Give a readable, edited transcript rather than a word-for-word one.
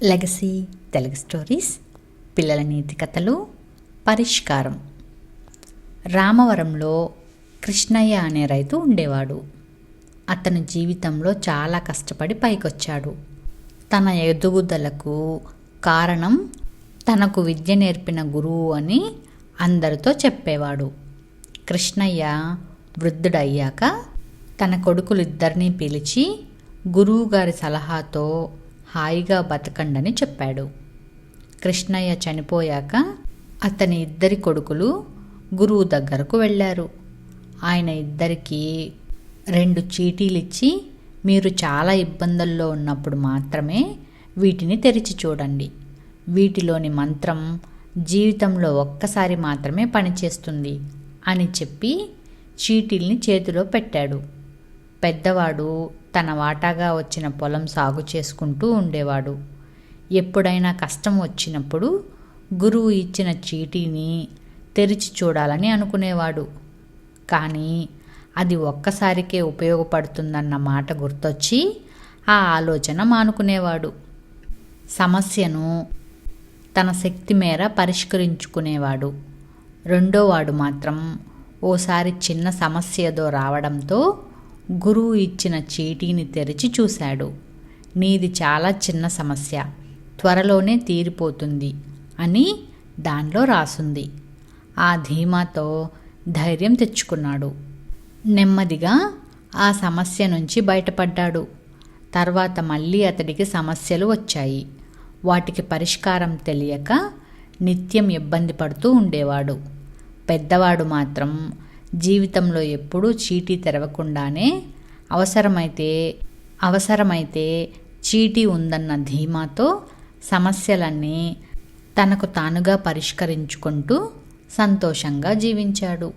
Legacy Telugu stories పిల్లల నీతి కథలు పరిష్కారం. రామవరంలో కృష్ణయ్య అనే రైతు ఉండేవాడు. అతను జీవితంలో చాలా కష్టపడి పైకొచ్చాడు. తన ఎదుగుదలకు కారణం తనకు విద్య నేర్పిన గురువు అని అందరితో చెప్పేవాడు. కృష్ణయ్య వృద్ధుడయ్యాక తన కొడుకులిద్దరినీ పిలిచి గురువుగారి సలహాతో హాయిగా బతకండని చెప్పాడు. కృష్ణయ్య చనిపోయాక అతని ఇద్దరి కొడుకులు గురువు దగ్గరకు వెళ్ళారు. ఆయన ఇద్దరికీ 2 చీటీలిచ్చి, మీరు చాలా ఇబ్బందుల్లో ఉన్నప్పుడు మాత్రమే వీటిని తెరిచి చూడండి. వీటిలోని మంత్రం జీవితంలో ఒక్కసారి మాత్రమే పనిచేస్తుంది అని చెప్పి చీటీల్ని చేతిలో పెట్టాడు. పెద్దవాడు తన వాటాగా వచ్చిన పొలం సాగు చేసుకుంటూ ఉండేవాడు. ఎప్పుడైనా కష్టం వచ్చినప్పుడు గురువు ఇచ్చిన చీటీని తెరిచి చూడాలని అనుకునేవాడు. కానీ అది ఒక్కసారికే ఉపయోగపడుతుందన్న మాట గుర్తొచ్చి ఆ ఆలోచన మానుకునేవాడు. సమస్యను తన శక్తి మేర పరిష్కరించుకునేవాడు. రెండోవాడు మాత్రం ఓసారి చిన్న సమస్య ఏదో రావడంతో గురువు ఇచ్చిన చీటీని తెరిచి చూశాడు. నీది చాలా చిన్న సమస్య, త్వరలోనే తీరిపోతుంది అని దానిలో రాసుంది. ఆ ధీమాతో ధైర్యం తెచ్చుకున్నాడు. నెమ్మదిగా ఆ సమస్య నుంచి బయటపడ్డాడు. తర్వాత మళ్ళీ అతడికి సమస్యలు వచ్చాయి. వాటికి పరిష్కారం తెలియక నిత్యం ఇబ్బంది పడుతూ ఉండేవాడు. పెద్దవాడు మాత్రం జీవితంలో ఎప్పుడూ చీటీ తెరవకుండానే అవసరమైతే చీటీ ఉందన్న ధీమాతో సమస్యలన్నీ తనకు తానుగా పరిష్కరించుకుంటూ సంతోషంగా జీవించాడు.